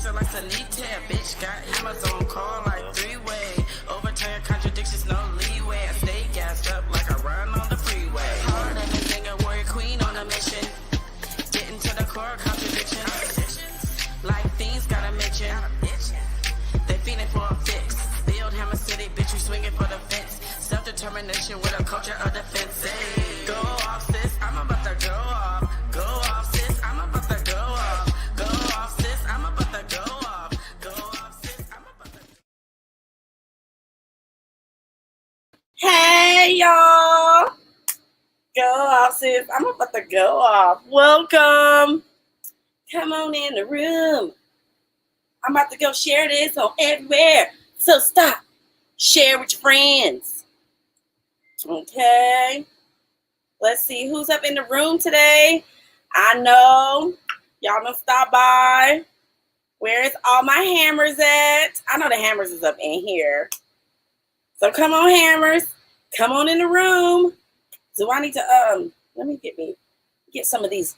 Toxic like solitaire, bitch. Got Amazon call like three-way. Overturn contradictions, no leeway. I stay gassed up like I run on the freeway. Hard and a nigga, warrior queen on a mission. Getting to the core of contradictions. Like fiends got a mention. They feeling for a fix. BuildHammerCity, bitch, we swinging for the fence. Self-determination with a culture of defense. Hey, go off, sis, I'm about to go off. Go off, sis, I'm about to go off. Go off, sis, I'm about to go off. Go off, sis, I'm about to... Hey, y'all. Go off, sis, I'm about to go off. Welcome. Come on in the room. I'm about to go share this on everywhere. So stop. Share with your friends. Okay. Let's see who's up in the room today. I know y'all done stop by. Where's all my hammers at? I know the hammers is up in here. So come on, hammers. Come on in the room. Do I need to let me get some of these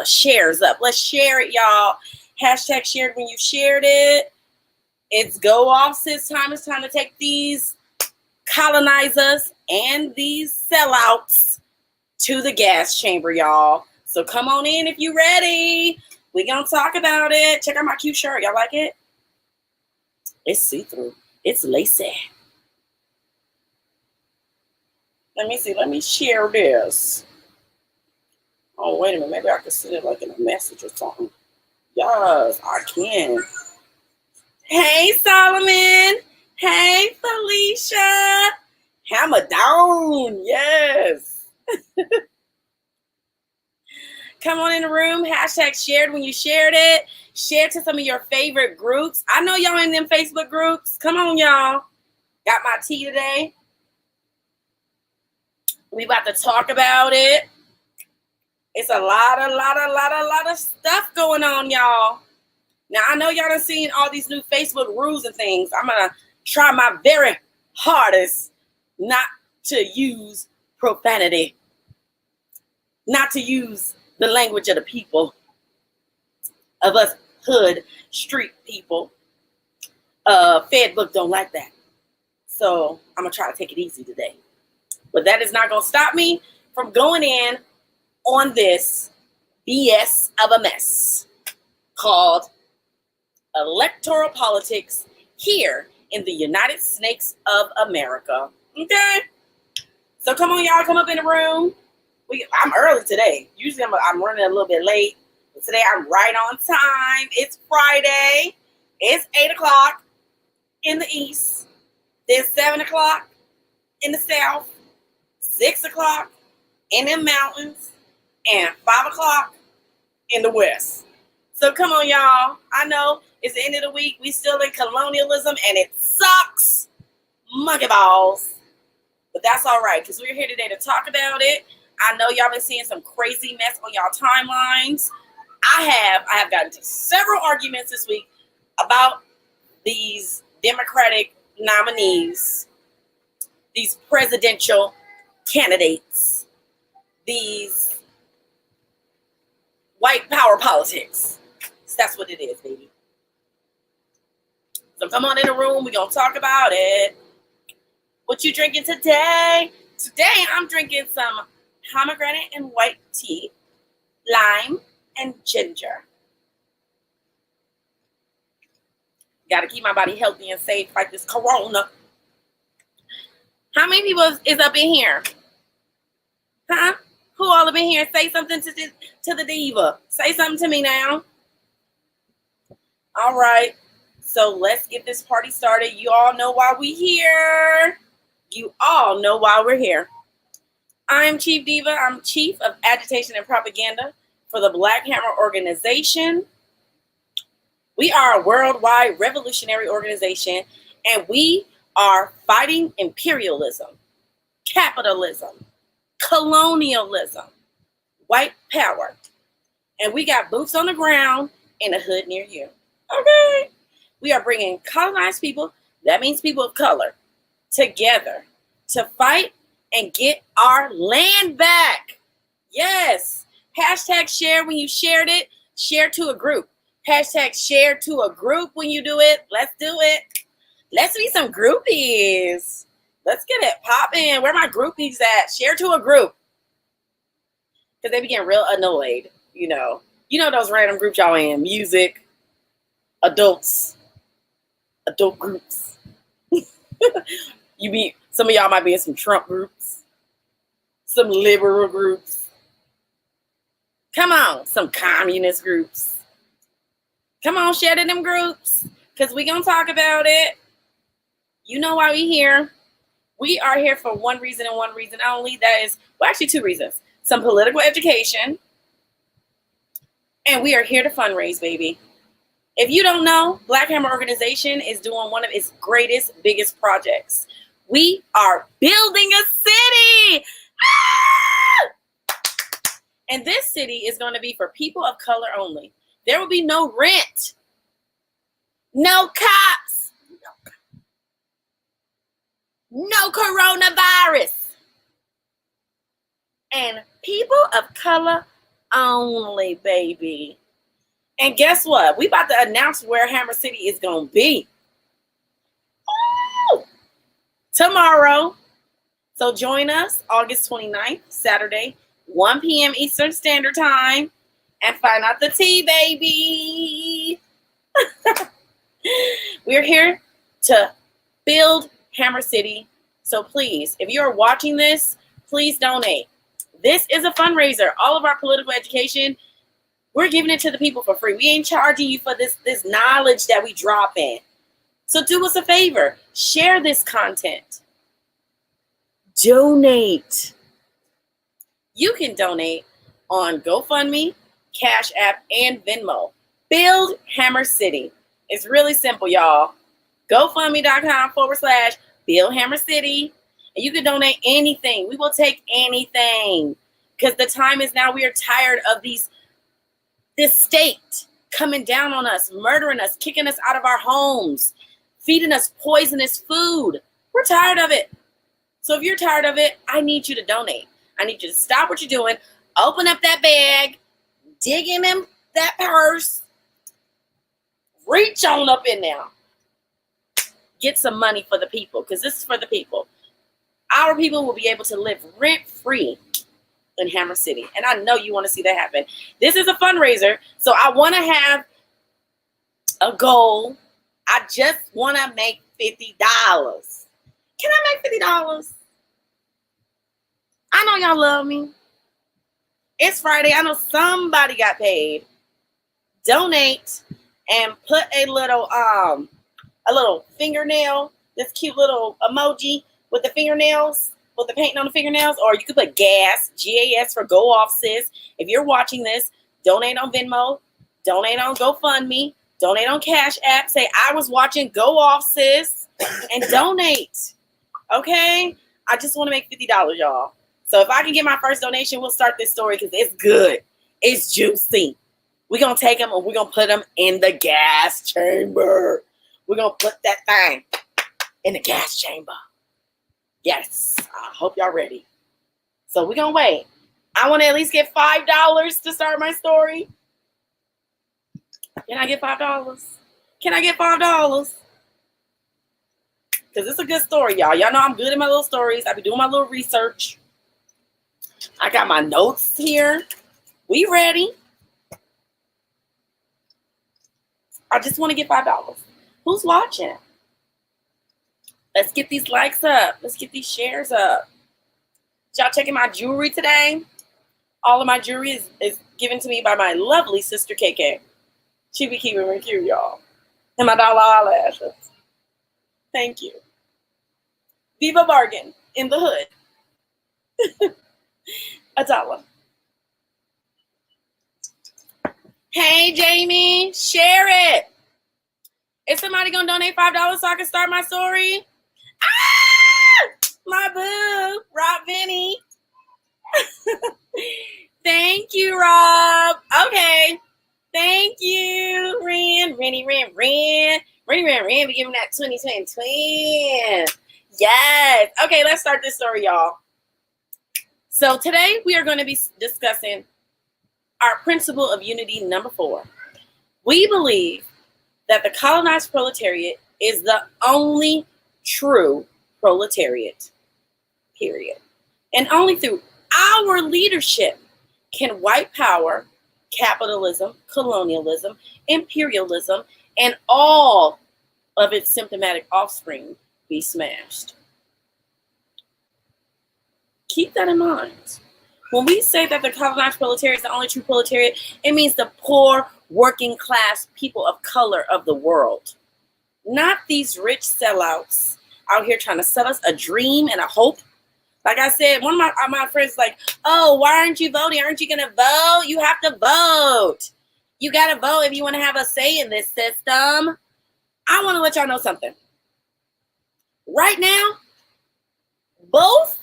shares up. Let's share it, y'all. Hashtag shared when you shared it. It's go off, sis time. It's time to take these colonizers and these sellouts to the gas chamber, y'all. So come on in if you ready. We gonna talk about it. Check out my cute shirt. Y'all like it? It's see-through. It's lacy. Let me see. Let me share this. Oh, wait a minute. Maybe I can send it like in a message or something. Yes, I can. Hey, Solomon. Hey, Felicia. Hammer down. Yes. Come on in the room. Hashtag shared when you shared it. Share to some of your favorite groups. I know y'all in them Facebook groups. Come on, y'all. Got my tea today. We about to talk about it. It's a lot of stuff going on, y'all. Now, I know y'all done seen all these new Facebook rules and things. I'm going to try my very hardest not to use profanity, not to use the language of the people, of us hood street people. Fedbook don't like that. So I'm going to try to take it easy today. But that is not going to stop me from going in on this BS of a mess called electoral politics here in the United States of America. Okay? So come on, y'all. Come up in the room. I'm early today. Usually I'm running a little bit late. But today I'm right on time. It's Friday. It's 8 o'clock in the east. Then 7 o'clock in the south. 6 o'clock in the mountains. And 5 o'clock in the west. So come on, y'all. I know it's the end of the week. We still in colonialism, and it sucks. Monkey balls. But that's all right, because we're here today to talk about it. I know y'all been seeing some crazy mess on y'all timelines. I have gotten into several arguments this week about these Democratic nominees, these presidential candidates, these white power politics. So that's what it is, baby. So come on in the room. We're going to talk about it. What you drinking today? Today I'm drinking some pomegranate and white tea, lime, and ginger. Got to keep my body healthy and safe like this corona. How many people is up in here? Huh? Who all up in here? Say something to the diva. Say something to me now. All right. So let's get this party started. You all know why we here. You all know why we're here. I'm Chief Diva. I'm Chief of Agitation and Propaganda for the Black Hammer Organization. We are a worldwide revolutionary organization, and we are fighting imperialism, capitalism, colonialism, white power. And we got boots on the ground in a hood near you. Okay? We are bringing colonized people, that means people of color, together to fight and get our land back. Yes. Hashtag share when you shared it. Share to a group. Hashtag share to a group when you do it. Let's do it. Let's be some groupies. Let's get it popping. Where my groupies at? Share to a group. Because they be getting real annoyed, you know. You know those random groups y'all in. Music, adults, adult groups. Some of y'all might be in some Trump groups, some liberal groups. Come on, some communist groups. Come on, share to them groups, because we gonna talk about it. You know why we here. We are here for one reason and one reason only. That is, well, actually two reasons. Some political education, and we are here to fundraise, baby. If you don't know, Black Hammer Organization is doing one of its greatest, biggest projects. We are building a city. Ah! And this city is going to be for people of color only. There will be no rent, no cops, no coronavirus, and people of color only, baby. And guess what? We about to announce where Hammer City is going to be. Ooh! Tomorrow. So join us August 29th, Saturday, 1 p.m. Eastern Standard Time, and find out the tea, baby. We're here to build Hammer City. So please, if you are watching this, please donate. This is a fundraiser. All of our political education, we're giving it to the people for free. We ain't charging you for this knowledge that we drop in. So do us a favor. Share this content. Donate. You can donate on GoFundMe, CashApp, and Venmo. Build Hammer City. It's really simple, y'all. GoFundMe.com/BuildHammerCity. And you can donate anything. We will take anything. Because the time is now. We are tired of this state coming down on us, murdering us, kicking us out of our homes, feeding us poisonous food. We're tired of it. So if you're tired of it, I need you to donate. I need you to stop what you're doing, open up that bag, dig in that purse, reach on up in there, get some money for the people, because this is for the people. Our people will be able to live rent-free in Hammer City, and I know you want to see that happen. This is a fundraiser, so I want to have a goal. I just want to make $50. Can I make $50? I know y'all love me. It's Friday. I know somebody got paid. Donate and put a little fingernail, this cute little emoji with the fingernails, with the painting on the fingernails, or you could put gas, GAS for Go Awf Sis. If you're watching this, donate on Venmo, donate on GoFundMe, donate on Cash App. Say, I was watching Go Awf Sis, and donate. Okay? I just want to make $50, y'all. So if I can get my first donation, we'll start this story because it's good. It's juicy. We're going to take them and we're going to put them in the gas chamber. We're going to put that thing in the gas chamber. Yes. I hope y'all ready. So we're going to wait. I want to at least get $5 to start my story. Can I get $5? Can I get $5? Because it's a good story, y'all. Y'all know I'm good at my little stories. I be doing my little research. I got my notes here. We ready? I just want to get $5. Who's watching? Let's get these likes up. Let's get these shares up. Y'all checking my jewelry today? All of my jewelry is given to me by my lovely sister KK. She be keeping me cute, y'all. And my dollar eyelashes. Thank you. Diva bargain in the hood. $1. Hey, Jamie, share it. Is somebody going to donate $5 so I can start my story? Ah! My boo, Rob Vinny. Thank you, Rob. Okay. Thank you, Ren. Renny, Ren. Be giving that 20. Yes. Okay, let's start this story, y'all. So today we are going to be discussing our principle of unity number 4. We believe that the colonized proletariat is the only true proletariat, period. And only through our leadership can white power, capitalism, colonialism, imperialism, and all of its symptomatic offspring be smashed. Keep that in mind. When we say that the colonized proletariat is the only true proletariat, it means the poor, working class people of color of the world. Not these rich sellouts out here trying to sell us a dream and a hope. Like I said, one of my friends like, oh, why aren't you voting? Aren't you going to vote? You have to vote. You got to vote if you want to have a say in this system. I want to let y'all know something. Right now, both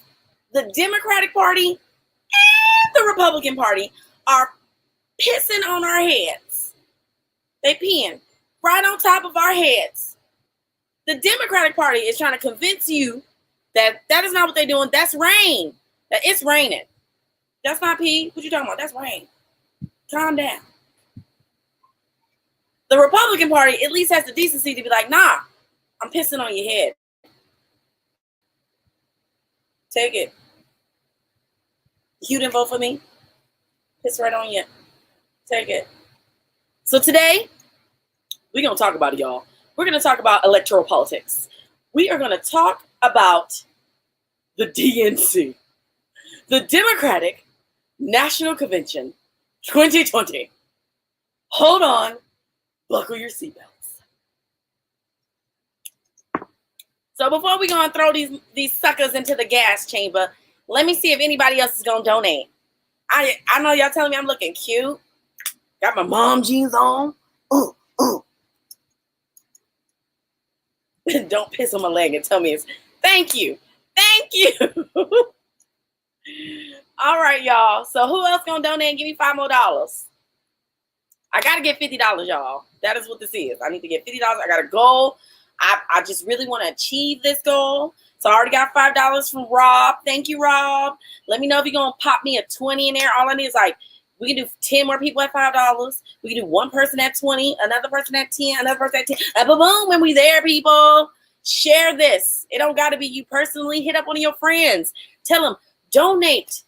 the Democratic Party and the Republican Party are pissing on our heads. They peeing right on top of our heads. The Democratic Party is trying to convince you that is not what they're doing. That's rain. That it's raining. That's not pee. What you talking about? That's rain. Calm down. The Republican Party at least has the decency to be like, nah, I'm pissing on your head. Take it. You didn't vote for me. Piss right on you. Take it. So today, we're going to talk about it, y'all. We're going to talk about electoral politics. We are going to talk about the DNC, the Democratic National Convention 2020. Hold on. Buckle your seatbelts. So before we go and throw these suckers into the gas chamber, let me see if anybody else is going to donate. I know y'all telling me I'm looking cute. Got my mom jeans on. Don't piss on my leg and tell me it's thank you. Thank you. All right, y'all. So who else gonna donate and give me $5 more? I gotta get $50, y'all. That is what this is. I need to get $50. I got a goal. I just really want to achieve this goal. So I already got $5 from Rob. Thank you, Rob. Let me know if you're gonna pop me a 20 in there. All I need is we can do 10 more people at $5. We can do one person at 20, another person at 10, another person at 10. Boom, when we there, people. Share this. It don't got to be you personally. Hit up one of your friends. Tell them, donate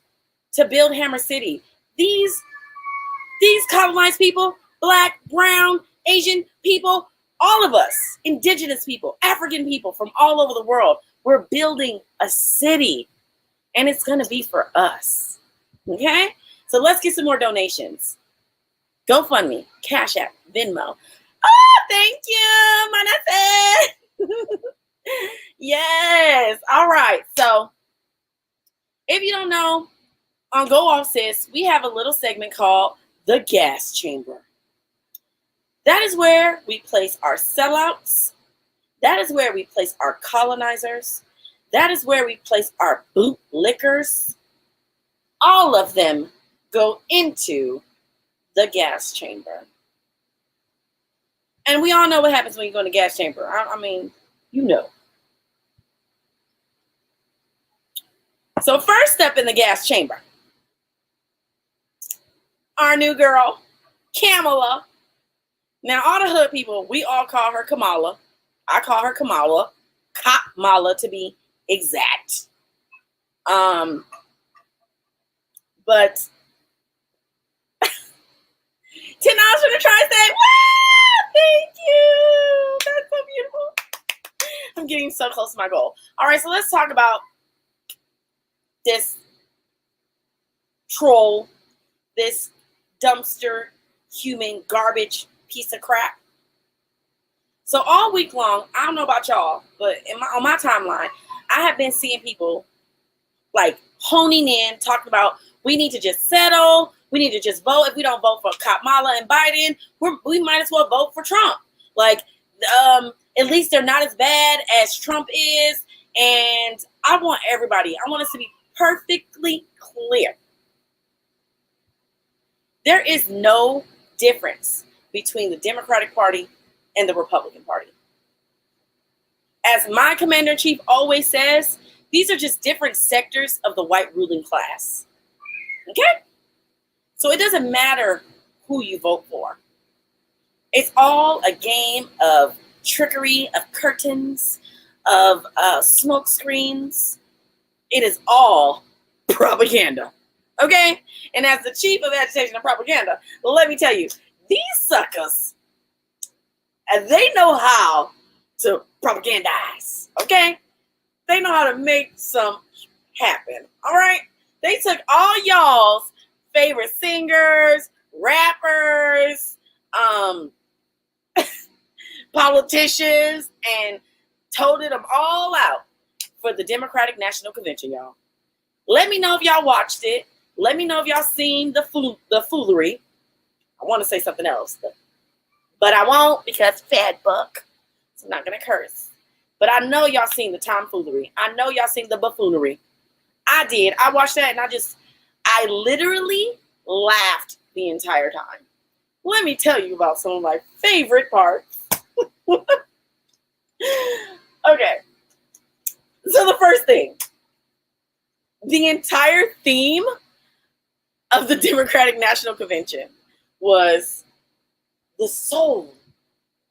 to BuildHammerCity. These colonized people, Black, brown, Asian people, all of us, indigenous people, African people from all over the world, we're building a city. And it's going to be for us. Okay? So let's get some more donations. GoFundMe, CashApp, Venmo. Oh, thank you, Manase. Yes. All right. So if you don't know, on Awf Sis, we have a little segment called the gas chamber. That is where we place our sellouts. That is where we place our colonizers. That is where we place our bootlickers. All of them go into the gas chamber. And we all know what happens when you go in the gas chamber. I mean, you know. So first step in the gas chamber, our new girl, Kamala. Now, all the hood people, we all call her Kamala. I call her Kamala. Kamala to be exact. But Tinashe gonna try and say, wow, thank you. That's so beautiful. I'm getting so close to my goal. All right, so let's talk about this troll, this dumpster human garbage piece of crap. So all week long, I don't know about y'all, but on my timeline, I have been seeing people like honing in, talking about we need to just settle. We need to just vote. If we don't vote for Kamala and Biden, we might as well vote for Trump. Like, at least they're not as bad as Trump is. And I want us to be perfectly clear. There is no difference between the Democratic Party and the Republican Party. As my commander-in-chief always says, these are just different sectors of the white ruling class. Okay? So it doesn't matter who you vote for. It's all a game of trickery, of curtains, of smoke screens. It is all propaganda. Okay? And as the chief of agitation and propaganda, let me tell you, these suckers, they know how to propagandize. Okay? They know how to make some happen. All right? They took all y'all's favorite singers, rappers, politicians, and toted them all out for the Democratic National Convention, y'all. Let me know if y'all watched it. Let me know if y'all seen the foolery. I want to say something else, but I won't because fat buck. So I'm not going to curse. But I know y'all seen the tomfoolery. I know y'all seen the buffoonery. I did. I watched that and I literally laughed the entire time. Let me tell you about some of my favorite parts. Okay. So the first thing, the entire theme of the Democratic National Convention was the soul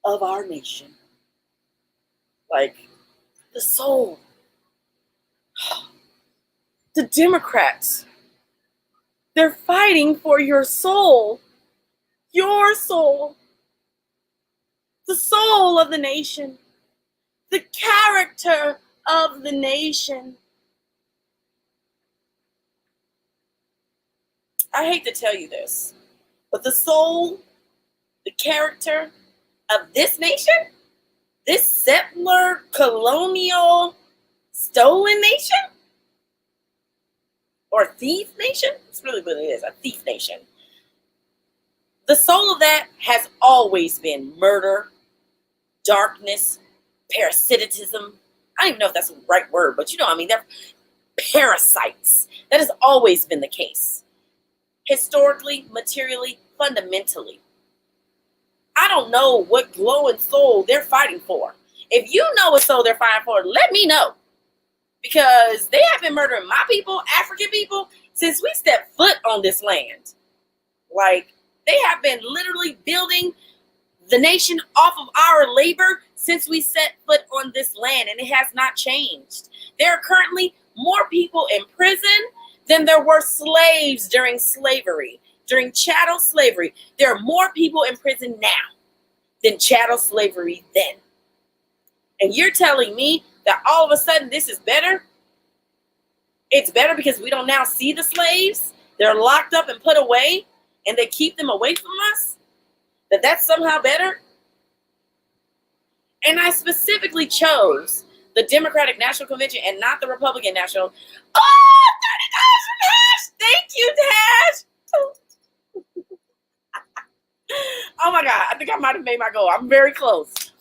of our nation. Like, the soul. The Democrats, they're fighting for your soul. Your soul. The soul of the nation. The character of the nation. I hate to tell you this, but the soul, the character of this nation, this settler, colonial, stolen nation, or thief nation, it's really what it is, a thief nation. The soul of that has always been murder, darkness, parasitism. I don't even know if that's the right word, but you know what I mean. They're parasites. That has always been the case. Historically, materially, fundamentally. I don't know what glowing soul they're fighting for. If you know what soul they're fighting for, let me know. Because they have been murdering my people, African people, since we stepped foot on this land. Like, they have been literally building the nation off of our labor since we set foot on this land, and it has not changed. There are currently more people in prison than there were slaves during slavery. During chattel slavery, there are more people in prison now than chattel slavery then. And you're telling me that all of a sudden this is better? It's better because we don't now see the slaves? They're locked up and put away, and they keep them away from us? That's somehow better? And I specifically chose the Democratic National Convention and not the Republican National. Oh, $30 from Dash! Thank you, Dash! Oh my God, I think I might have made my goal. I'm very close.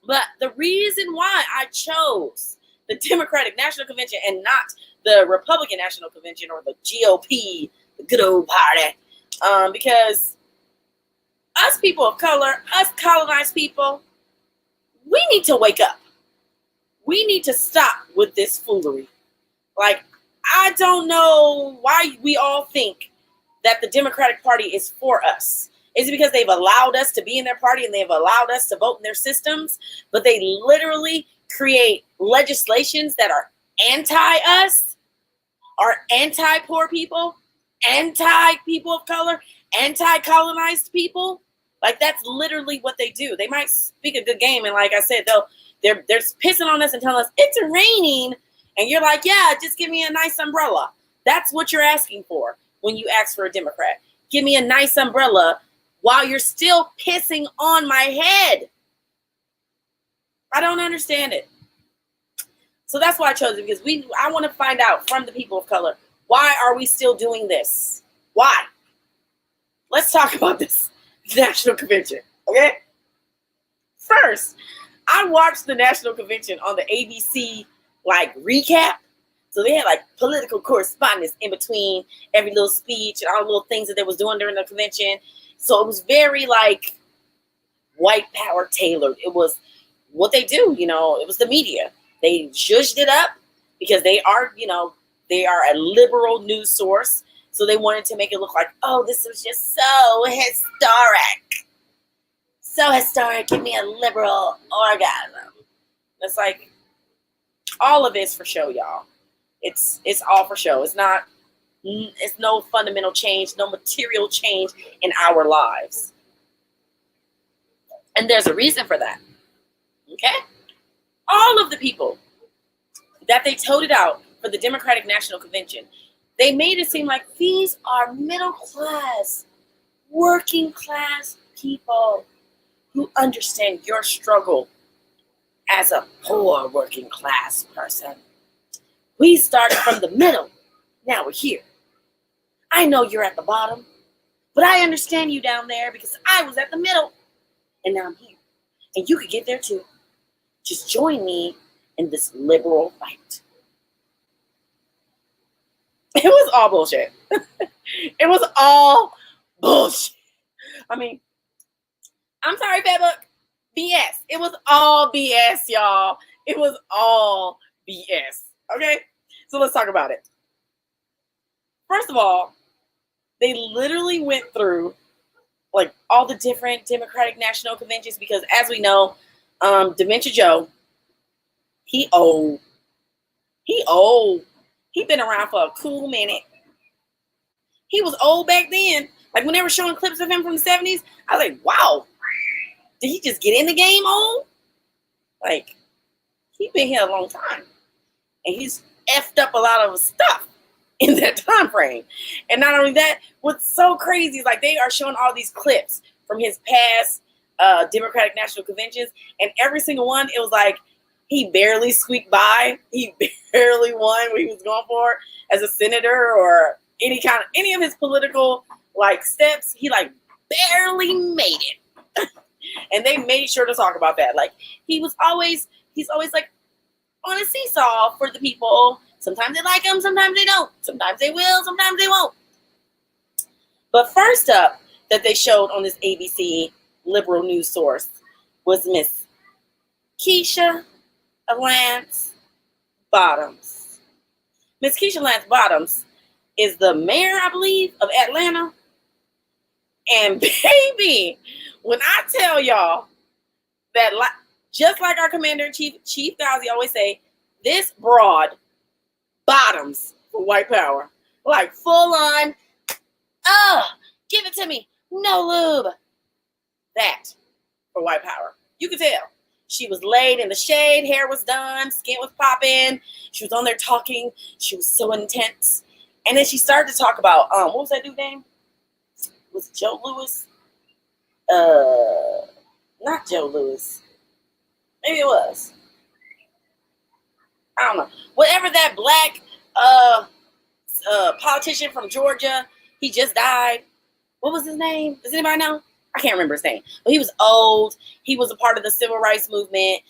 But the reason why I chose the Democratic National Convention and not the Republican National Convention or the GOP, the good old party, because us people of color, us colonized people, we need to wake up. We need to stop with this foolery. Like, I don't know why we all think that the Democratic Party is for us. Is it because they've allowed us to be in their party and they've allowed us to vote in their systems? But they literally create legislations that are anti-us, are anti-poor people, anti-people of color, anti-colonized people. Like, that's literally what they do. They might speak a good game, and like I said, they're pissing on us and telling us it's raining, and you're like, yeah, just give me a nice umbrella. That's what you're asking for when you ask for a Democrat. Give me a nice umbrella while you're still pissing on my head. I don't understand it. So that's why I chose it, because I want to find out from the people of color, why are we still doing this? Why? Let's talk about this National Convention, okay? First, I watched the National Convention on the ABC, recap. So they had, political correspondence in between every little speech and all the little things that they was doing during the convention. So it was very, white power tailored. It was what they do, it was the media. They zhuzhed it up because they are, they are a liberal news source. So they wanted to make it look like, oh, this was just so historic. so historic, give me a liberal orgasm. It's like, all of it's for show, y'all. It's all for show. It's no fundamental change, no material change in our lives. And there's a reason for that. Okay? All of the people that they toted out for the Democratic National Convention, they made it seem like these are middle class, working class people who understand your struggle as a poor working class person. We started from the middle. Now we're here. I know you're at the bottom, but I understand you down there because I was at the middle and now I'm here. And you could get there too. Just join me in this liberal fight. It was all bullshit. It was all bullshit. I mean, I'm sorry, Facebook. BS. It was all BS, y'all. It was all BS. Okay? So let's talk about it. First of all, they literally went through like all the different Democratic National Conventions because, as we know, Dementia Joe, he old. He been around for a cool minute. He was old back then. Like when they were showing clips of him from the 70s, I was like, wow, did he just get in the game old? Like, he been here a long time. And he's effed up a lot of stuff in that time frame. And not only that, what's so crazy is like they are showing all these clips from his past Democratic National Conventions, and every single one, it was like he barely squeaked by. He barely won what he was going for as a senator or any of his political like steps. He like barely made it. And they made sure to talk about that. Like he's always like on a seesaw for the people. Sometimes they like him, sometimes they don't. Sometimes they will, sometimes they won't. But first up that they showed on this ABC liberal news source was Miss Keisha Lance Bottoms. Miss Keisha Lance Bottoms is the mayor, I believe, of Atlanta. And baby, when I tell y'all that, just like our Commander-in-Chief, Chief Ghazi always say, this broad bottoms for white power. Like full on, give it to me, no lube. That for white power. You could tell. She was laid in the shade, hair was done, skin was popping. She was on there talking. She was so intense. And then she started to talk about, what was that dude's name? Was it Joe Lewis? Not Joe Lewis. Maybe it was. I don't know. Whatever that black politician from Georgia, he just died. What was his name? Does anybody know? I can't remember his name. But he was old. He was a part of the civil rights movement.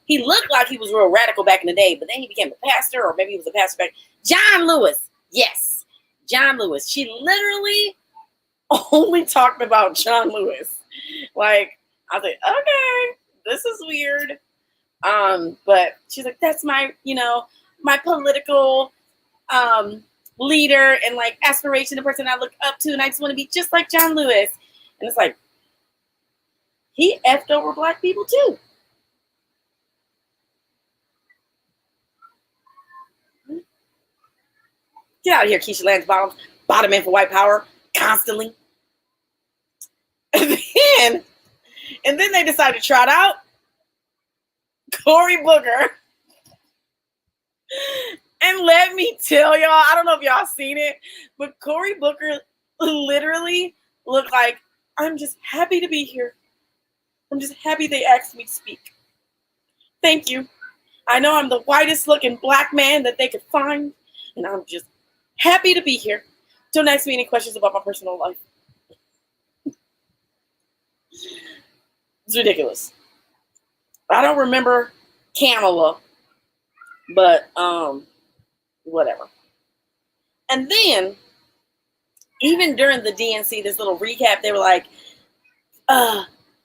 He looked like he was real radical back in the day, but then he became a pastor, or maybe he was a pastor back. John Lewis. Yes. John Lewis. She literally only talked about John Lewis. Like, I was like, okay, this is weird. But she's like, that's my, my political leader and like aspiration, the person I look up to, and I just want to be just like John Lewis. And it's like, he effed over black people too. Get out of here, Keisha Lance Bottoms, bottom man for white power, constantly. And then they decided to trot out Cory Booker. And let me tell y'all, I don't know if y'all seen it, but Cory Booker literally looked like, I'm just happy to be here. I'm just happy they asked me to speak. Thank you. I know I'm the whitest looking black man that they could find, and I'm just happy to be here. Don't ask me any questions about my personal life. It's ridiculous. I don't remember Kamala, but whatever. And then, even during the DNC, this little recap, they were like,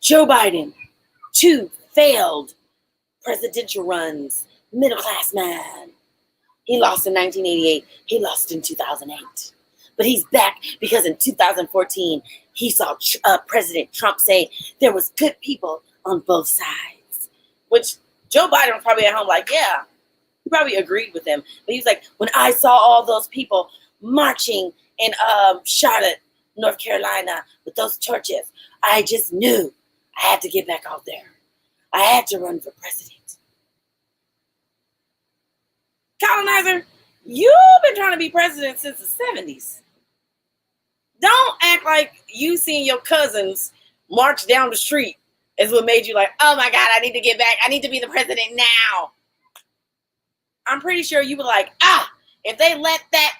Joe Biden, 2 failed presidential runs, middle class man. He lost in 1988. He lost in 2008. But he's back because in 2014, he saw President Trump say there was good people on both sides, which Joe Biden was probably at home like, yeah, he probably agreed with him. But he was like, when I saw all those people marching in Charlotte, North Carolina with those torches, I just knew I had to get back out there. I had to run for president. Colonizer, you've been trying to be president since the 70s. Don't act like you seeing your cousins march down the street is what made you like, oh my God, I need to get back. I need to be the president now. I'm pretty sure you were like, if they let that,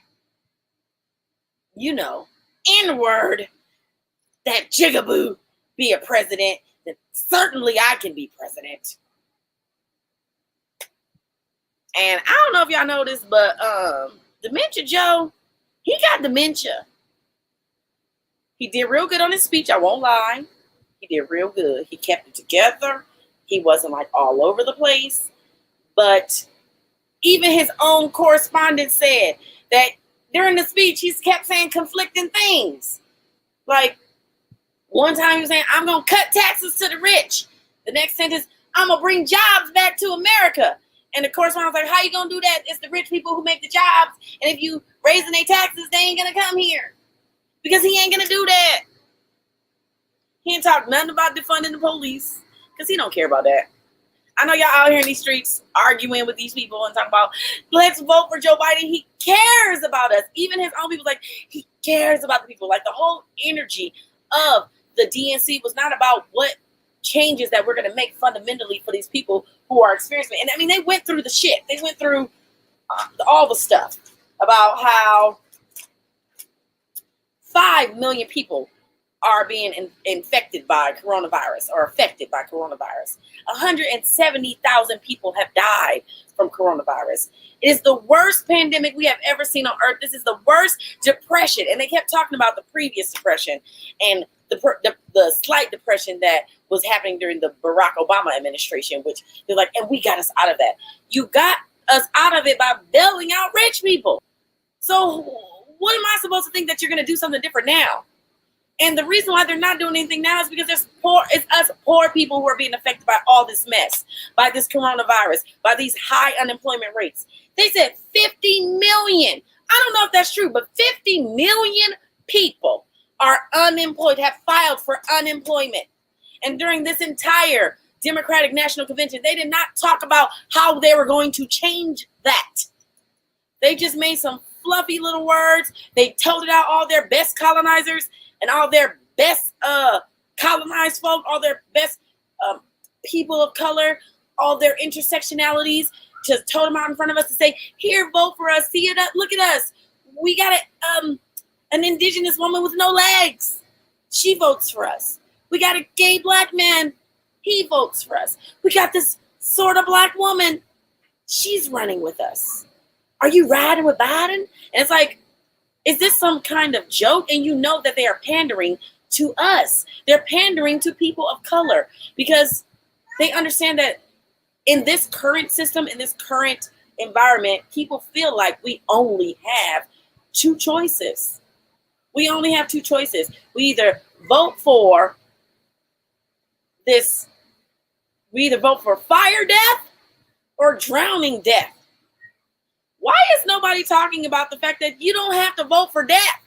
N-word, that jigaboo be a president, then certainly I can be president. And I don't know if y'all know this, but Dementia Joe, he got dementia. He did real good on his speech, I won't lie. He did real good. He kept it together. He wasn't like all over the place. But even his own correspondent said that during the speech, he kept saying conflicting things. Like, one time he was saying, I'm going to cut taxes to the rich. The next sentence, I'm going to bring jobs back to America. And the correspondent was like, how you going to do that? It's the rich people who make the jobs. And if you raising their taxes, they ain't going to come here. Because he ain't going to do that. He ain't talk nothing about defunding the police. Because he don't care about that. I know y'all out here in these streets arguing with these people and talking about, let's vote for Joe Biden. He cares about us. Even his own people, like, he cares about the people. Like, the whole energy of the DNC was not about what changes that we're going to make fundamentally for these people who are experiencing. And I mean, they went through the shit. They went through all the stuff about how 5 million people are being infected by coronavirus or affected by coronavirus. 170,000 people have died from coronavirus. It is the worst pandemic we have ever seen on earth. This is the worst depression. And they kept talking about the previous depression and the slight depression that was happening during the Barack Obama administration, which they're like, and we got us out of that. You got us out of it by bailing out rich people. So what am I supposed to think that you're going to do something different now? And the reason why they're not doing anything now is because it's us poor people who are being affected by all this mess, by this coronavirus, by these high unemployment rates. They said 50 million. I don't know if that's true, but 50 million people are unemployed, have filed for unemployment. And during this entire Democratic National Convention, they did not talk about how they were going to change that. They just made some fluffy little words. They told it out all their best colonizers and all their best colonized folk, all their best people of color, all their intersectionalities, just told them out in front of us to say, here, vote for us. See it up. Look at us. We got an indigenous woman with no legs. She votes for us. We got a gay black man. He votes for us. We got this sort of black woman. She's running with us. Are you riding with Biden? And it's like, is this some kind of joke? And you know that they are pandering to us. They're pandering to people of color because they understand that in this current system, in this current environment, people feel like we only have two choices. We only have two choices. We either vote for fire death or drowning death. Why is nobody talking about the fact that you don't have to vote for death?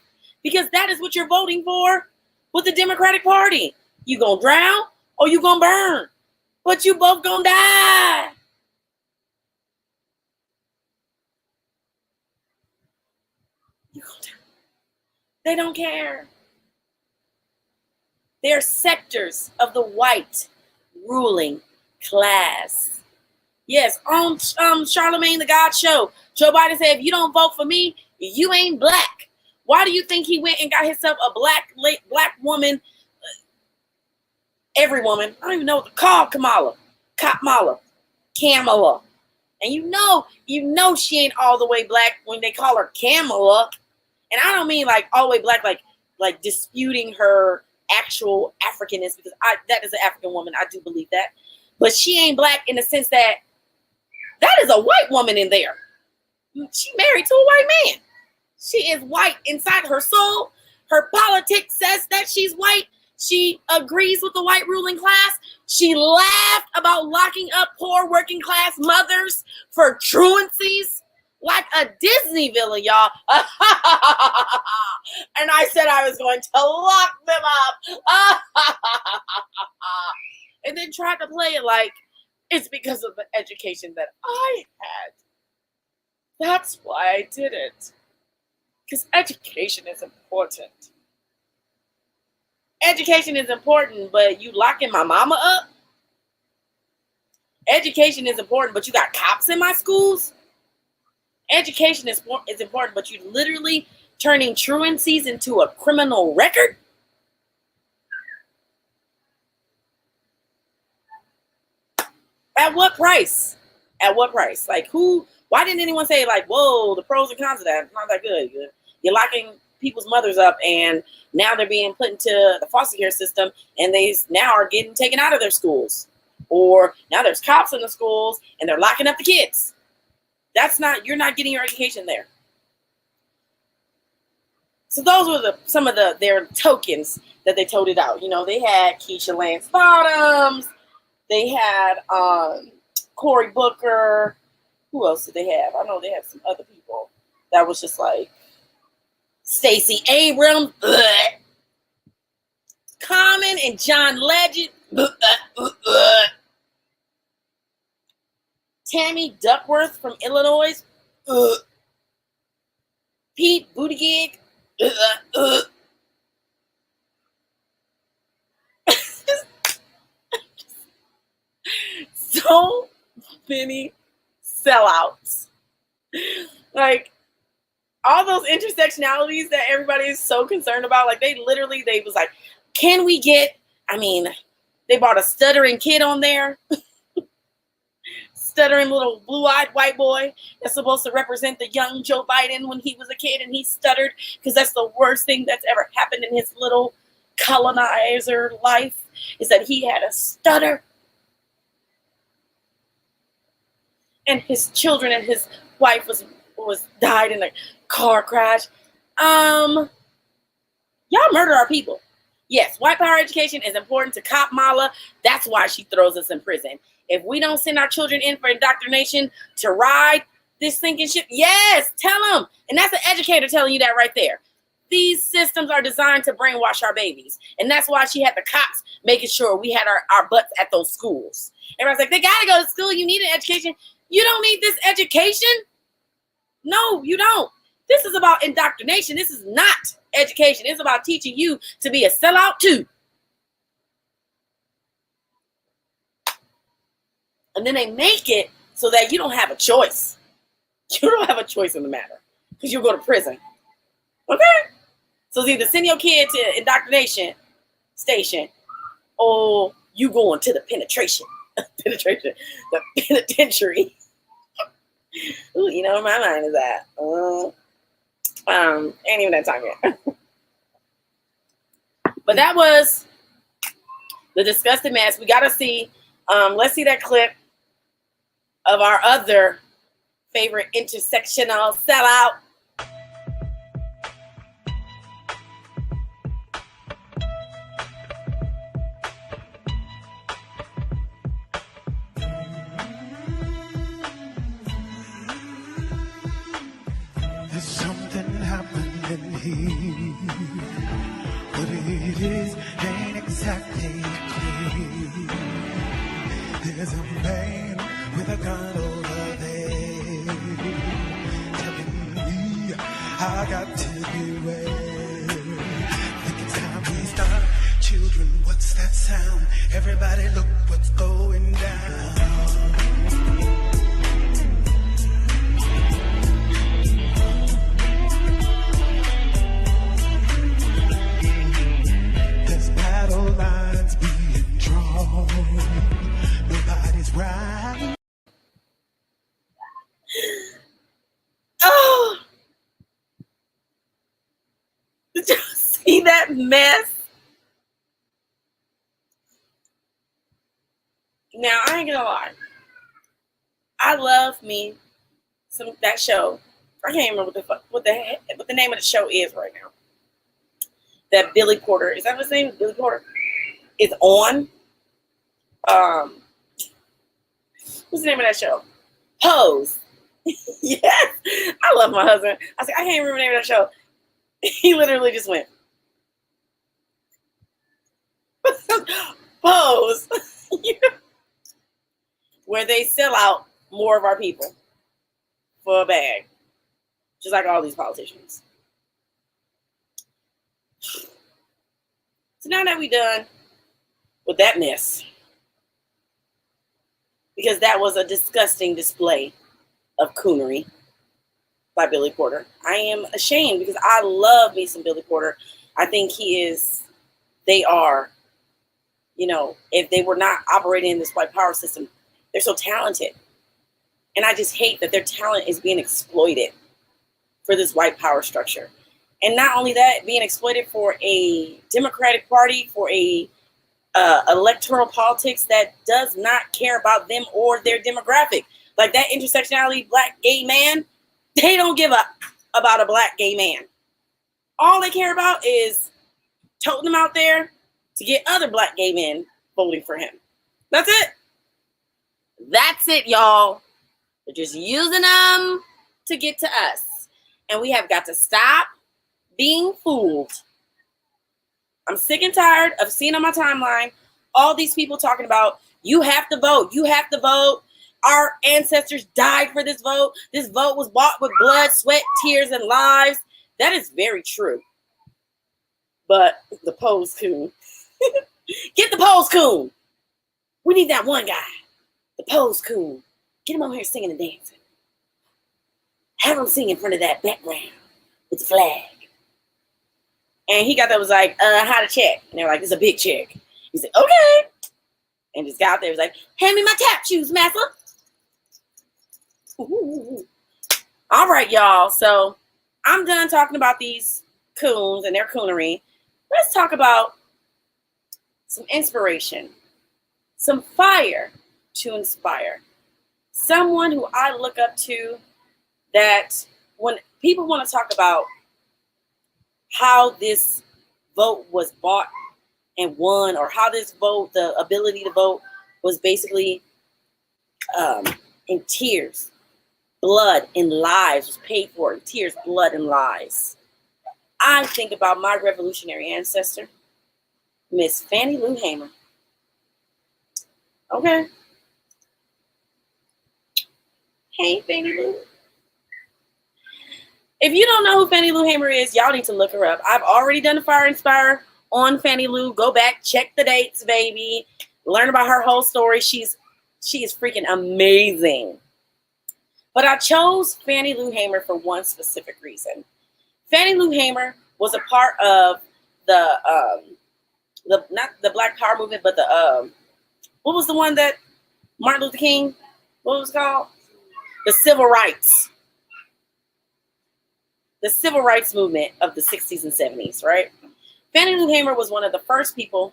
Because that is what you're voting for with the Democratic Party. You gonna drown or you gonna burn. But you both gonna die. You gonna die. They don't care. They're sectors of the white ruling class. Yes, on Charlemagne the God show, Joe Biden said, if you don't vote for me, you ain't black. Why do you think he went and got himself a black woman? Every woman, I don't even know what to call Kamala. And you know she ain't all the way black when they call her Kamala. And I don't mean like all the way black, like disputing her actual Africanness, because that is an African woman. I do believe that. But she ain't black in the sense that is a white woman in there. She married to a white man. She is white inside her soul, Her politics says that she's white. She agrees with the white ruling class. She laughed about locking up poor working class mothers for truancies like a Disney villain, y'all. And I said I was going to lock them up. And then tried to play it like it's because of the education that I had. That's why I did it. Because education is important. Education is important, but you locking my mama up? Education is important, but you got cops in my schools? Education is important, but you literally turning truancies into a criminal record? At what price? At what price? Like why didn't anyone say like, whoa, the pros and cons of that? It's not that good. You're locking people's mothers up and now they're being put into the foster care system and they now are getting taken out of their schools. Or now there's cops in the schools and they're locking up the kids. You're not getting your education there. So those were some of their tokens that they toted out. You know, they had Keisha Lance Bottoms. They had Cory Booker. Who else did they have? I know they had some other people that was just like Stacey Abrams, Common and John Legend, Tammy Duckworth from Illinois, Pete Buttigieg, so many sellouts. Like all those intersectionalities that everybody is so concerned about, like they was like, can we get, they brought a stuttering kid on there. Stuttering little blue-eyed white boy that's supposed to represent the young Joe Biden when he was a kid and he stuttered because that's the worst thing that's ever happened in his little colonizer life is that he had a stutter. And his children and his wife was died in a car crash. Y'all murder our people. Yes, white power education is important to Cop Mala. That's why she throws us in prison. If we don't send our children in for indoctrination to ride this sinking ship, yes, tell them. And that's an educator telling you that right there. These systems are designed to brainwash our babies. And that's why she had the cops making sure we had our butts at those schools. Everyone's like, they got to go to school. You need an education. You don't need this education. No, you don't. This is about indoctrination. This is not education. It's about teaching you to be a sellout too. And then they make it so that you don't have a choice. You don't have a choice in the matter because you'll go to prison. Okay? So it's either send your kid to indoctrination station or you going to the the penitentiary. Ooh, you know where my mind is at. Ain't even that time yet. But that was the disgusting mess. We got to see, let's see that clip of our other favorite intersectional sellout. There's something happening here. What it is ain't exactly clear. There's a man with a gun over there telling me I got to beware. Think it's time we start. Children, what's that sound? Everybody look what's going down. Lines being drawn. Nobody's right. Oh, did you see that mess? Now I ain't gonna lie. I love me that show. I can't remember what the name of the show is right now. that Billy Porter, is that his name? Billy Porter is on. What's the name of that show? Pose. Yes. I love my husband. I was like, I can't remember the name of that show. He literally just went. Pose. Where they sell out more of our people for a bag. Just like all these politicians. So now that we're done with that mess, because that was a disgusting display of coonery by Billy Porter. I am ashamed because I love me some Billy Porter. I think they are, if they were not operating in this white power system, they're so talented. And I just hate that their talent is being exploited for this white power structure. And not only that, being exploited for a Democratic Party, for a electoral politics that does not care about them or their demographic. Like that intersectionality black gay man, they don't give up about a black gay man. All they care about is toting him out there to get other black gay men voting for him. That's it. That's it, y'all. They're just using them to get to us. And we have got to stop being fooled. I'm sick and tired of seeing on my timeline all these people talking about, you have to vote. You have to vote. Our ancestors died for this vote. This vote was bought with blood, sweat, tears, and lives. That is very true. But the pose coon. Get the pose coon. We need that one guy. The pose coon. Get him over here singing and dancing. Have him sing in front of that background with the flag. And he got that, was like, how to check? And they're like, it's a big check. He said, okay. And this guy out there was like, hand me my tap shoes, massa. Ooh. All right, y'all. So I'm done talking about these coons and their coonery. Let's talk about some inspiration, some fire to inspire. Someone who I look up to, that when people want to talk about how this vote was bought and won, or how this vote, the ability to vote, was basically in tears, blood, and lives, was paid for in tears, blood, and lies. I think about my revolutionary ancestor, Miss Fannie Lou Hamer. Okay. Hey, Fannie Lou. If you don't know who Fannie Lou Hamer is, y'all need to look her up. I've already done a Fire Inspire on Fannie Lou. Go back, check the dates, baby. Learn about her whole story. She is freaking amazing. But I chose Fannie Lou Hamer for one specific reason. Fannie Lou Hamer was a part of the not the Black Power movement, but the what was the one that Martin Luther King, what was it called? The Civil Rights. The Civil Rights movement of the 60s and 70s, right? Fannie Lou Hamer was one of the first people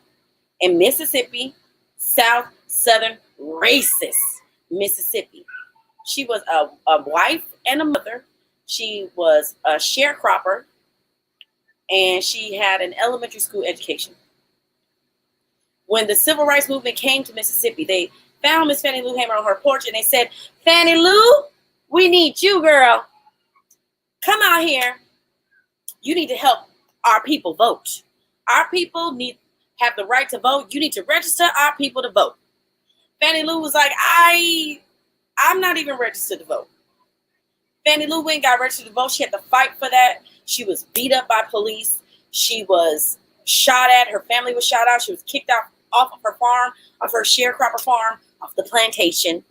in Mississippi, southern racist Mississippi. She was a wife and a mother. She was a sharecropper, and she had an elementary school education. When the Civil Rights movement came to Mississippi, they found Miss Fannie Lou Hamer on her porch, and they said, Fannie Lou, we need you, girl. Come out here. You need to help our people vote. Our people have the right to vote. You need to register our people to vote. Fannie Lou was like, I'm not even registered to vote. Fannie Lou went and got registered to vote. She had to fight for that. She was beat up by police. She was shot at. Her family was shot out. She was kicked out off of her farm, off her sharecropper farm, off the plantation.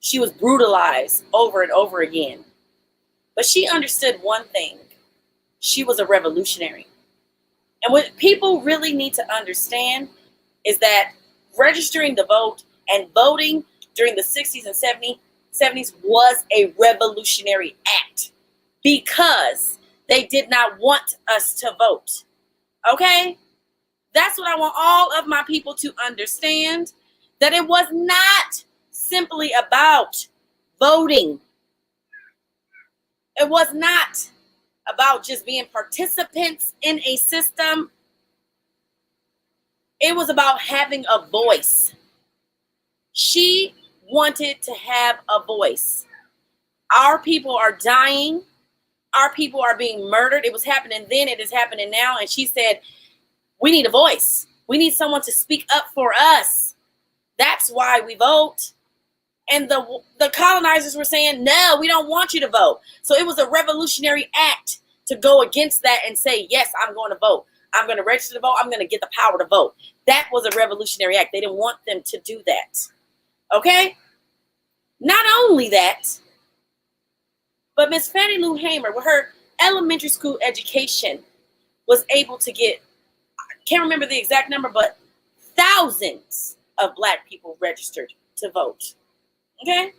She was brutalized over and over again. But she understood one thing. She was a revolutionary. And what people really need to understand is that registering to vote and voting during the 60s and 70s was a revolutionary act, because they did not want us to vote. Okay? That's what I want all of my people to understand, that it was not simply about voting. It was not. about just being participants in a system. It was about having a voice. She wanted to have a voice. Our people are dying. Our people are being murdered. It was happening then. It is happening now. And she said, we need a voice. We need someone to speak up for us. That's why we vote. And the colonizers were saying, no, we don't want you to vote. So it was a revolutionary act to go against that and say, yes, I'm going to vote. I'm going to register to vote. I'm going to get the power to vote. That was a revolutionary act. They didn't want them to do that. Okay? Not only that, but Miss Fannie Lou Hamer, with her elementary school education, was able to get, I can't remember the exact number, but thousands of Black people registered to vote. Okay?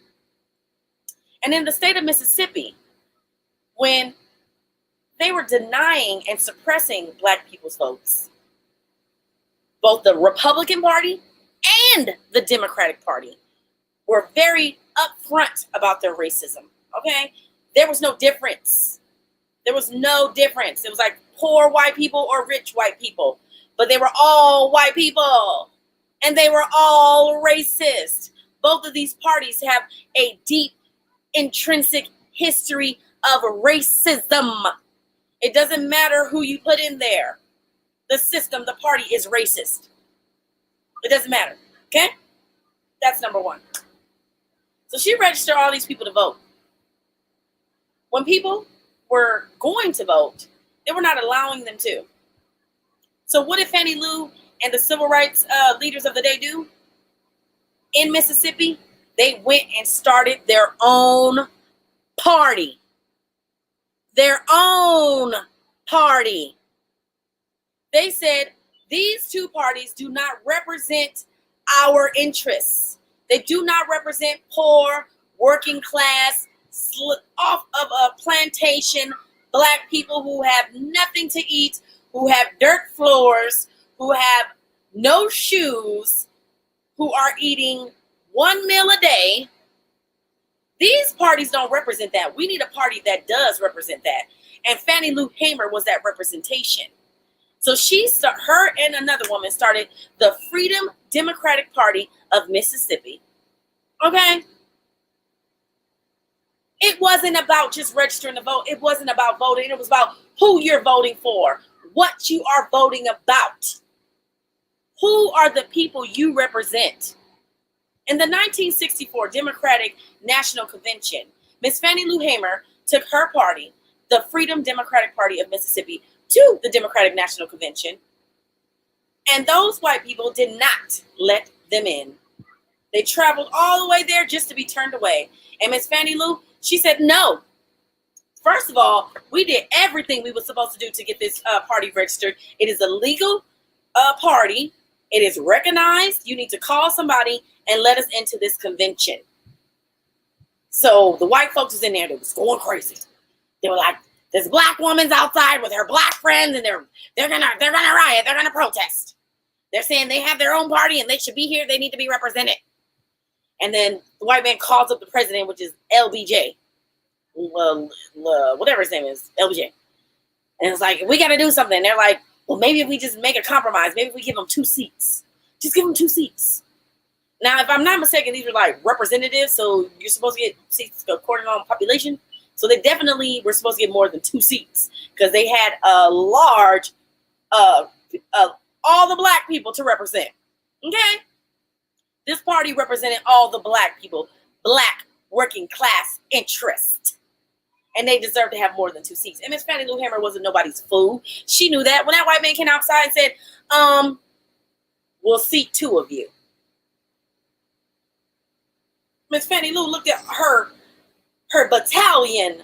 And in the state of Mississippi, when they were denying and suppressing Black people's votes, both the Republican Party and the Democratic Party were very upfront about their racism. Okay? There was no difference. There was no difference. It was like poor white people or rich white people. But they were all white people. And they were all racist. Both of these parties have a deep, intrinsic history of racism. It doesn't matter who you put in there. The system, the party is racist. It doesn't matter. Okay? That's number one. So she registered all these people to vote. When people were going to vote, they were not allowing them to. So what did Fannie Lou and the civil rights leaders of the day do? In Mississippi, they went and started their own party. Their own party. They said, these two parties do not represent our interests. They do not represent poor, working class, off of a plantation, Black people who have nothing to eat, who have dirt floors, who have no shoes, who are eating one meal a day. These parties don't represent that. We need a party that does represent that. And Fannie Lou Hamer was that representation. So her and another woman started the Freedom Democratic Party of Mississippi. Okay? It wasn't about just registering to vote. It wasn't about voting. It was about who you're voting for, what you are voting about. Who are the people you represent? In the 1964 Democratic National Convention, Miss Fannie Lou Hamer took her party, the Freedom Democratic Party of Mississippi, to the Democratic National Convention. And those white people did not let them in. They traveled all the way there just to be turned away. And Miss Fannie Lou, she said, no. First of all, we did everything we were supposed to do to get this party registered. It is a legal party. It is recognized. You need to call somebody and let us into this convention. So the white folks was in there. They was going crazy. They were like, this Black woman's outside with her Black friends, and they're gonna riot. They're gonna protest. They're saying they have their own party and they should be here. They need to be represented. And then the white man calls up the president, which is LBJ. Whatever his name is, LBJ. And it's like, we got to do something. They're like, well, maybe if we just make a compromise, maybe if we give them 2 seats. Just give them 2 seats. Now, if I'm not mistaken, these were like representatives, so you're supposed to get seats according on population. So they definitely were supposed to get more than 2 seats because they had a large, all the Black people to represent. Okay? This party represented all the Black people, Black working class interest. And they deserved to have more than 2 seats. And Miss Fannie Lou Hamer wasn't nobody's fool. She knew that. When that white man came outside and said, we'll seat 2 of you. Miss Fannie Lou looked at her battalion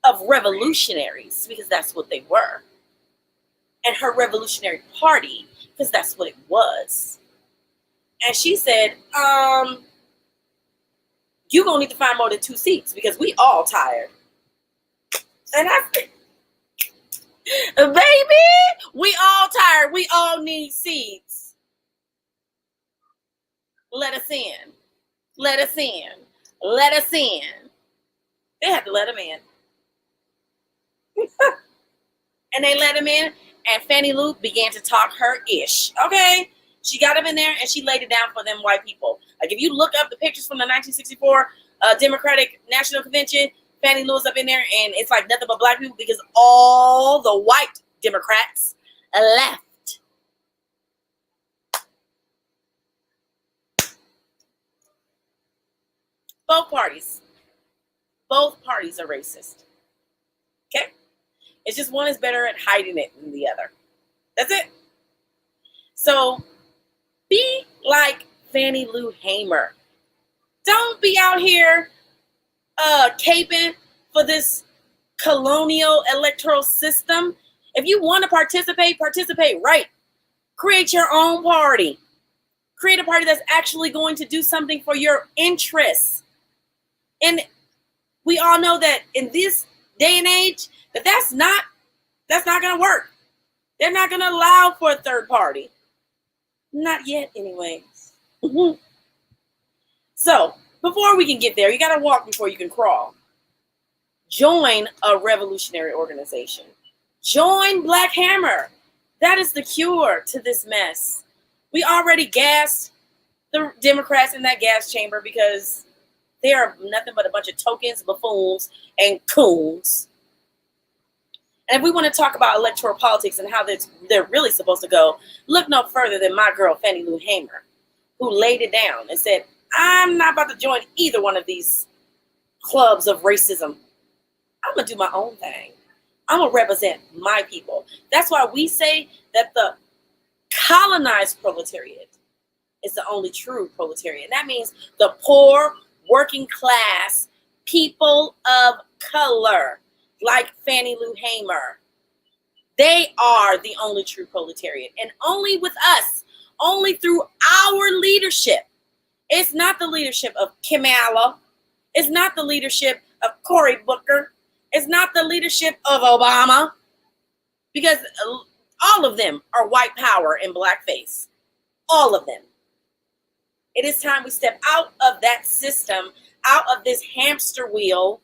of revolutionaries, because that's what they were. And her revolutionary party, because that's what it was. And she said, you're going to need to find more than 2 seats because we all tired. And I said, baby, we all tired. We all need seats. Let us in. Let us in. Let us in. They had to let them in. And they let him in, and Fannie Lou began to talk her ish. Okay? She got him in there, and she laid it down for them white people. Like, if you look up the pictures from the 1964 Democratic National Convention, Fannie Lou is up in there, and it's like nothing but black people because all the white Democrats left. Both parties are racist. Okay? It's just one is better at hiding it than the other. That's it. So be like Fannie Lou Hamer. Don't be out here caping for this colonial electoral system. If you want to participate right. Create your own party. Create a party that's actually going to do something for your interests. And we all know that in this day and age, that's not going to work. They're not going to allow for a third party. Not yet, anyways. So, before we can get there, you got to walk before you can crawl. Join a revolutionary organization. Join Black Hammer. That is the cure to this mess. We already gassed the Democrats in that gas chamber because they are nothing but a bunch of tokens, buffoons, and coons. And if we want to talk about electoral politics and how they're really supposed to go, look no further than my girl, Fannie Lou Hamer, who laid it down and said, I'm not about to join either one of these clubs of racism. I'm going to do my own thing. I'm going to represent my people. That's why we say that the colonized proletariat is the only true proletariat. And that means the poor, working class, people of color, like Fannie Lou Hamer. They are the only true proletariat. And only with us, only through our leadership. It's not the leadership of Kamala. It's not the leadership of Cory Booker. It's not the leadership of Obama. Because all of them are white power in blackface. All of them. It is time we step out of that system, out of this hamster wheel,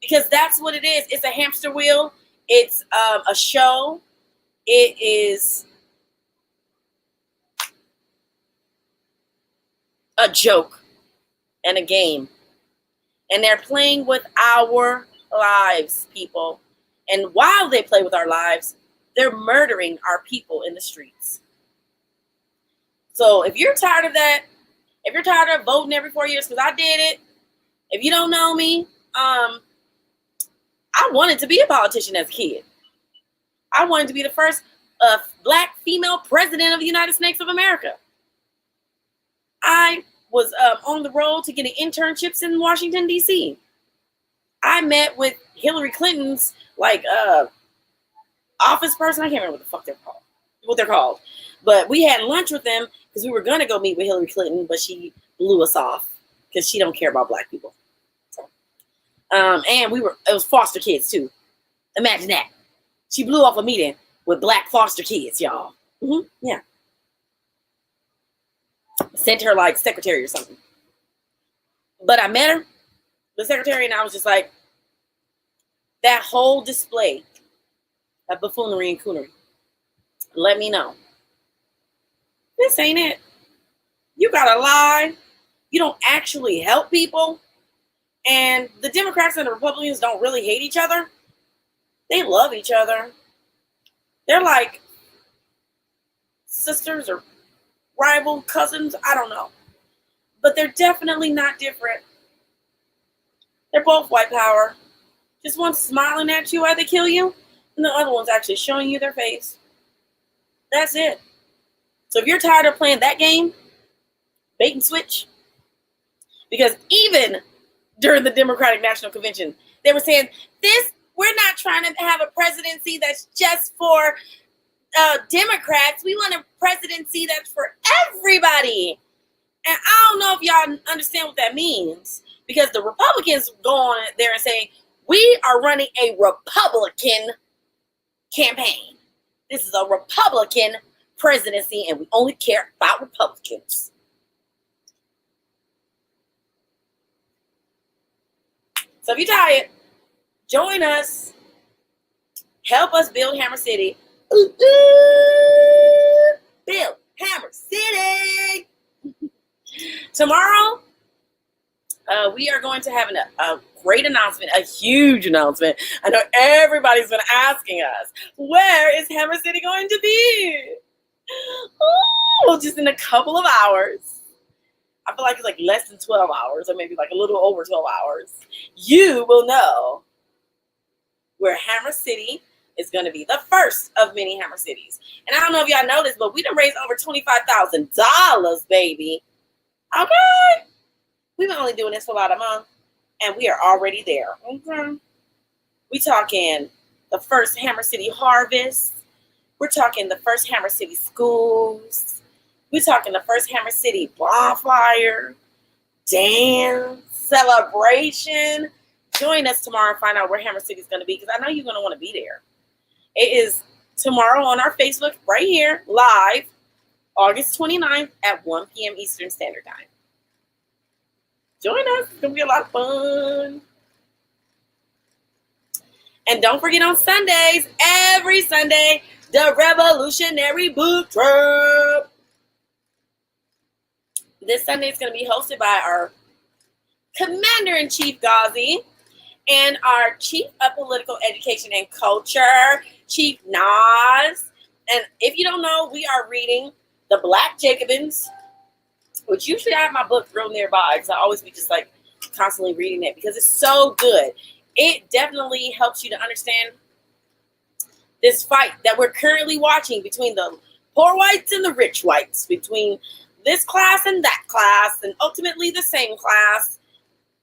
because that's what it is. It's a hamster wheel. It's a show. It is a joke and a game. And they're playing with our lives, people. And while they play with our lives, they're murdering our people in the streets. So if you're tired of that, if you're tired of voting every 4 years, because I did it, if you don't know me, I wanted to be a politician as a kid. I wanted to be the first black female president of the United States of America. I was on the road to getting internships in Washington, D.C. I met with Hillary Clinton's office person. I can't remember what they're called. But we had lunch with them because we were going to go meet with Hillary Clinton, but she blew us off because she don't care about black people. So, and it was foster kids too. Imagine that. She blew off a meeting with black foster kids, y'all. Yeah. Sent her like secretary or something. But I met her, the secretary, and I was just like, that whole display of buffoonery and coonery, let me know. This ain't it. You gotta lie. You don't actually help people. And the Democrats and the Republicans don't really hate each other. They love each other. They're like sisters or rival cousins. I don't know. But they're definitely not different. They're both white power. Just one's smiling at you while they kill you, and the other one's actually showing you their face. That's it. So if you're tired of playing that game, bait and switch. Because even during the Democratic National Convention, they were saying, we're not trying to have a presidency that's just for Democrats. We want a presidency that's for everybody. And I don't know if y'all understand what that means. Because the Republicans go on there and say, we are running a Republican campaign. This is a Republican presidency, and we only care about Republicans. So if you're tired, join us. Help us build Hammer City. Ooh, ooh. Build Hammer City. Tomorrow, we are going to have a great announcement, a huge announcement. I know everybody's been asking us, where is Hammer City going to be? Oh, just in a couple of hours. I feel like it's like less than 12 hours, or maybe like a little over 12 hours. You will know where Hammer City is going to be, the first of many Hammer Cities. And I don't know if y'all know this, but we done raised over $25,000, baby. Okay. We've been only doing this for about a month, and we are already there. Okay. We talking the first Hammer City harvest. We're talking the first Hammer City schools. We're talking the first Hammer City bonfire, dance, celebration. Join us tomorrow and find out where Hammer City is going to be, because I know you're going to want to be there. It is tomorrow on our Facebook right here, live, August 29th at 1 p.m. Eastern Standard Time. Join us. It's going to be a lot of fun. And don't forget on Sundays, every Sunday, the Revolutionary Book Club. This Sunday is going to be hosted by our Commander-in-Chief Ghazi and our Chief of Political Education and Culture, Chief Nas. And if you don't know, we are reading The Black Jacobins, which usually I have my book real nearby, because I always be just like constantly reading it because it's so good. It definitely helps you to understand this fight that we're currently watching between the poor whites and the rich whites, between this class and that class, and ultimately the same class.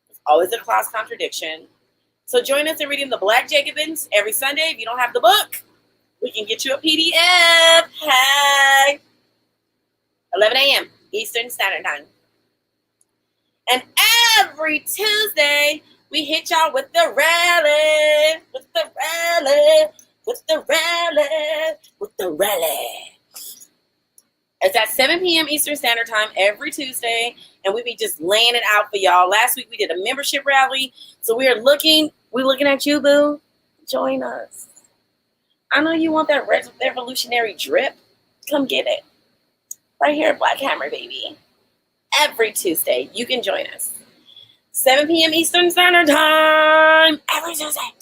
It's always a class contradiction. So join us in reading The Black Jacobins every Sunday. If you don't have the book, we can get you a PDF. Hey! 11 a.m. Eastern Standard Time. And every Tuesday, we hit y'all with the rally. With the rally. With the rally. With the rally. It's at 7 p.m. Eastern Standard Time every Tuesday, and we be just laying it out for y'all. Last week we did a membership rally, so we're looking at you, boo. Join us. I know you want that revolutionary drip. Come get it. Right here at Black Hammer, baby. Every Tuesday, you can join us. 7 p.m. Eastern Standard Time every Tuesday.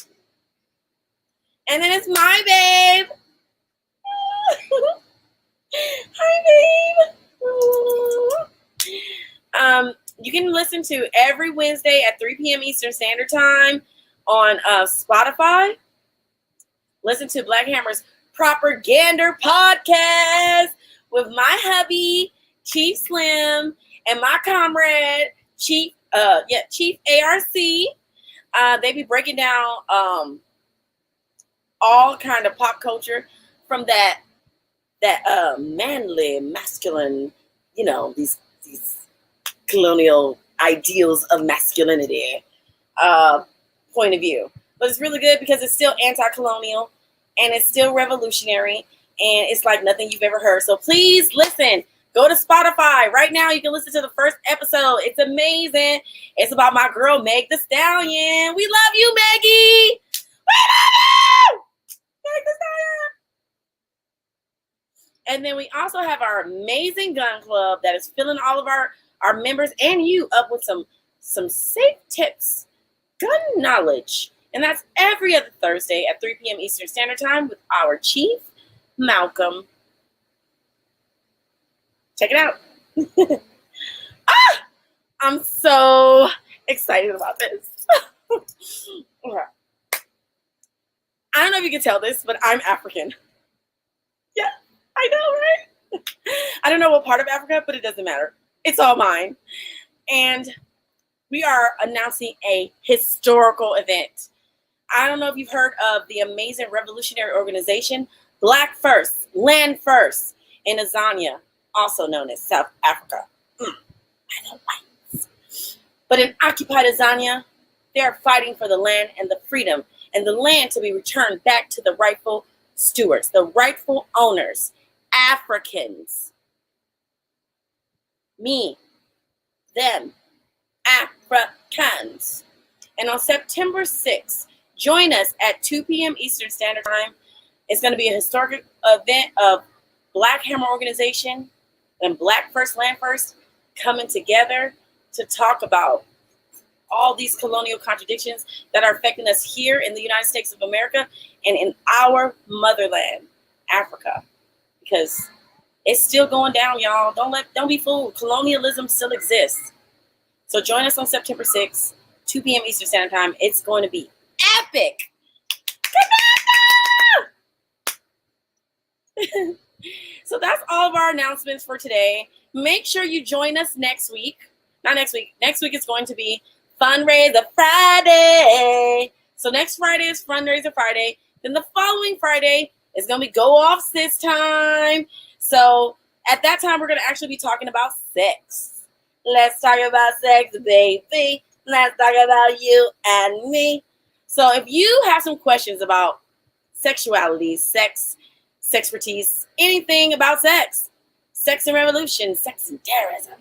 And then it's my babe. Hi, babe. You can listen to every Wednesday at 3 p.m. Eastern Standard Time on Spotify. Listen to Black Hammer's Propagander podcast with my hubby, Chief Slim, and my comrade, Chief ARC. They be breaking down all kind of pop culture from that manly, masculine, these colonial ideals of masculinity point of view. But it's really good because it's still anti-colonial and it's still revolutionary and it's like nothing you've ever heard. So please listen. Go to Spotify right now. You can listen to the first episode. It's amazing. It's about my girl, Meg the Stallion. We love you, Maggie. We love you, Meg the Stallion. And then we also have our amazing gun club that is filling all of our members and you up with some safe tips, gun knowledge. And that's every other Thursday at 3 p.m. Eastern Standard Time with our Chief, Malcolm. Check it out. I'm so excited about this. Okay. I don't know if you can tell this, but I'm African. Yeah, I know, right? I don't know what part of Africa, but it doesn't matter. It's all mine. And we are announcing a historical event. I don't know if you've heard of the amazing revolutionary organization, Black First, Land First, in Azania, also known as South Africa. I don't like this. But in occupied Azania, they are fighting for the land and the freedom and the land to be returned back to the rightful stewards, the rightful owners, Africans. Me, them, Africans. And on September 6th, Join us at 2 p.m. Eastern Standard Time. It's going to be a historic event of Black Hammer Organization and Black First Land First coming together to talk about all these colonial contradictions that are affecting us here in the United States of America and in our motherland, Africa, because it's still going down, y'all. Don't be fooled. Colonialism still exists. So join us on September 6th, 2 p.m. Eastern Standard Time. It's going to be epic. So that's all of our announcements for today. Make sure you join us next week. Not next week. Next week is going to be Fundraiser Friday. So next Friday is Fundraiser Friday. Then the following Friday is going to be Go Off Sis time. So at that time, we're going to actually be talking about sex. Let's talk about sex, baby. Let's talk about you and me. So if you have some questions about sexuality, sex, sexpertise, anything about sex and revolution, sex and terrorism,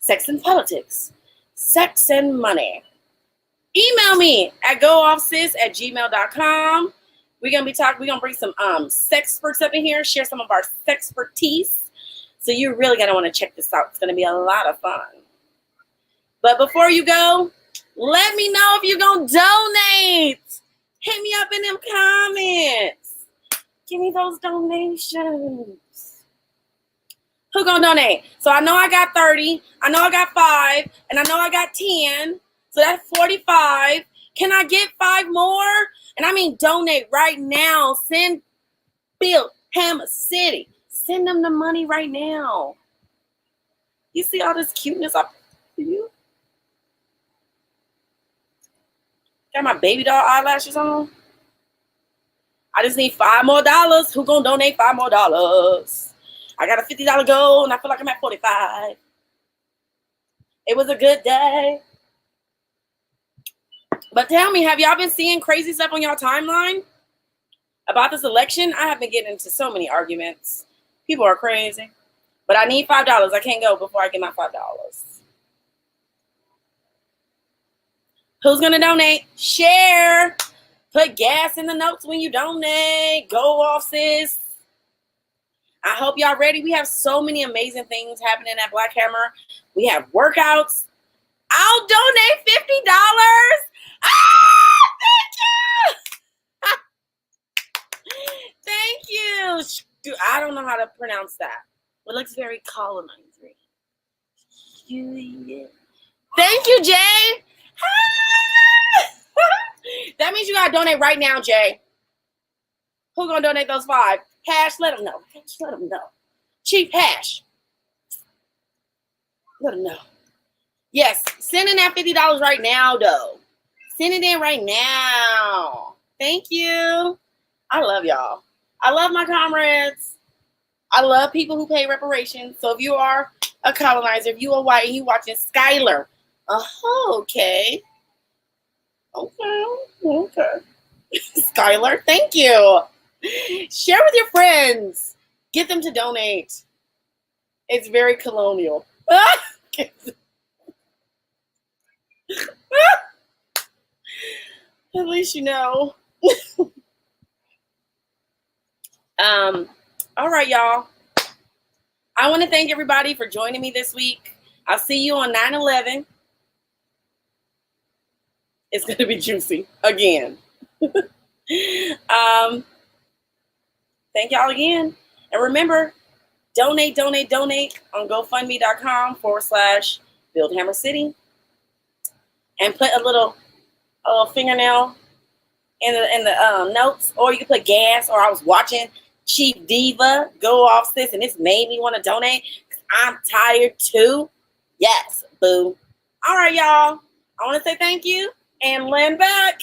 sex and politics, sex and money, email me at gooffsis@gmail.com. We're gonna bring some sexperts up in here, share some of our sexpertise. So you're really gonna want to check this out. It's gonna be a lot of fun. But before you go, let me know if you're gonna donate. Hit me up in them comments. Give me those donations. Who gonna donate? So I know I got 30. I know I got 5. And I know I got 10. So that's 45. Can I get 5 more? And I mean donate right now. Send BuildHammerCity. Send them the money right now. You see all this cuteness up for you? Got my baby doll eyelashes on. I just need $5 more. Who gonna donate $5 more? I got a $50 goal and I feel like I'm at 45. It was a good day. But tell me, have y'all been seeing crazy stuff on y'all timeline about this election? I have been getting into so many arguments. People are crazy. But I need $5. I can't go before I get my $5. Who's gonna donate? Share. Put gas in the notes when you donate. Go off, sis. I hope y'all ready. We have so many amazing things happening at Black Hammer. We have workouts. I'll donate $50. Thank you. I don't know how to pronounce that. It looks very colonizing. Thank you, Jay. That means you gotta donate right now, Jay. Who gonna donate those 5? Hash, let them know. Hash, let them know. Chief Hash. Let them know. Yes, send in that $50 right now, though. Send it in right now. Thank you. I love y'all. I love my comrades. I love people who pay reparations. So if you are a colonizer, if you are white and you watching Skylar, okay. Okay. Skylar, thank you. Share with your friends. Get them to donate. It's very colonial. At least you know. All right, y'all. I want to thank everybody for joining me this week. I'll see you on 9/11. It's going to be juicy again. Thank y'all again. And remember, donate on GoFundMe.com/BuildHammerCity. And put a little fingernail in the notes. Or you can put gas. Or I was watching Chief Diva Go Off Sis, and this made me want to donate. I'm tired too. Yes, boo. All right, y'all. I want to say thank you. And land back.